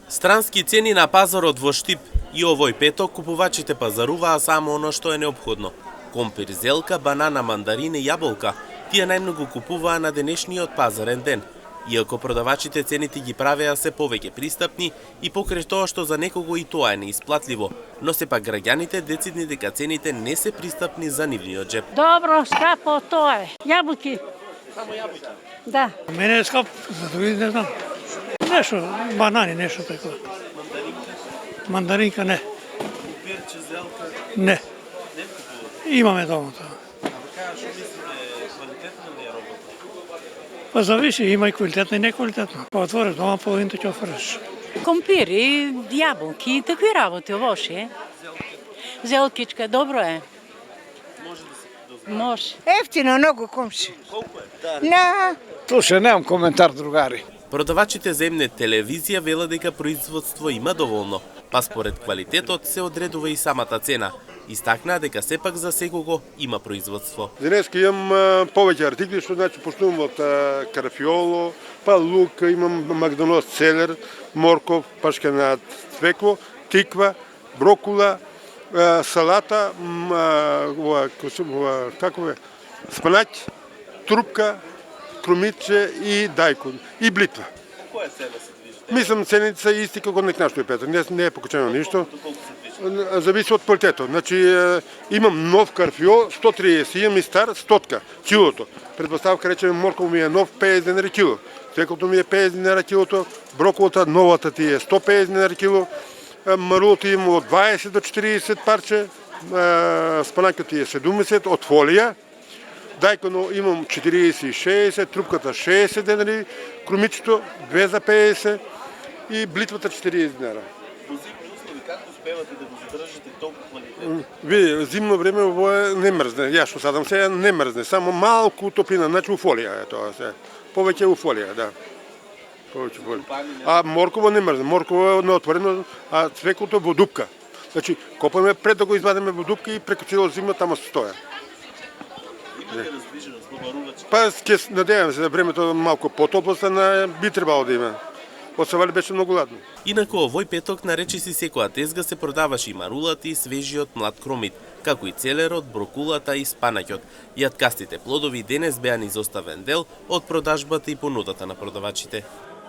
Странски цени на пазарот во Штип и овој петок купувачите пазаруваа само оно што е неопходно. Компир, зелка, банана, мандарини, јаболка, тие најмногу купуваа на денешниот пазарен ден. Иако продавачите цените ги правеа се повеќе пристапни и покрај тоа што за некого и тоа е неисплатливо, но сепак граѓаните децидни дека цените не се пристапни за нивниот джеп. Добро, скапо тоа е. Јаболки. Само јаболки. Да. Мене е скап, за други не знам. Нешто, банани, нешто такова. Мандаринка? Мандаринка не. Купирче, зелка? Не. Не купувате? Имаме дома тоа. А така, што мислите, квалитетна ли е работа? Па зависи, има и квалитетно и неквалитетно. Па отвориш дома, половината ќе отвориш. Компири, јаболки, такви работи овоше. Зелкичка, добро е. Може да се дозволи. Може. Ефтино, много комши. Колку е? На Слушай, немам коментар, другари. Продавачите за Емнет телевизија велат дека производство има доволно, па според квалитетот се одредува и самата цена. Истакнаа дека сепак за секого има производство. Денеска имам повеќе артикли, што значи почнувам од карафиоло, па лук, имам магданоз целер, морков, пашкенат цвекло, тиква, брокула, салата, спанаќ, трупка, крумиче и дајкон и блитва. Која цена се движи? Мислам цените се исти како нек нашто е Петар, не е покачено ништо. Колку се движи? Зависи од квалитетот. Значи имам нов карфио 130, имам и стар 100 килото. Предпоставка речеме морков ми е нов 50 денари кило. Цвеклото ми е 50 денари килото, броколата новата ти е 150 денари кило, марулото има од 20 до 40 парче, спанаќот ти е 70 од фолија. Дајконо имам 40-60, трупката 60 денари, крумичето 2 за 50 и блитвата 40 денара. Во зимни услови како успевате да го задржите толку квалитет? Види, зимно време ово е не мрзне. Јас што садам сега не мрзне, само малку топлина, значи уфолија е тоа се. Повеќе уфолија, да. Повеќе уфолија. А морково не мрзне, морково е неотворено, а цвеклото во дупка. Значи, копаме пред да го извадиме во дупка и преку цело зима тамо стоја. Имате раздвиженост во барувачки? Па, ќе надевам се, времето малку потопло стана, би требало да има. Осевали беше многу ладно. Инаку овој петок на речиси секоја тезга се продаваше и марулата и свежиот млад кромит, како и целерот, брокулата и спанаќот. Јаткастите плодови денес беа низ оставен дел од продажбата и понудата на продавачите.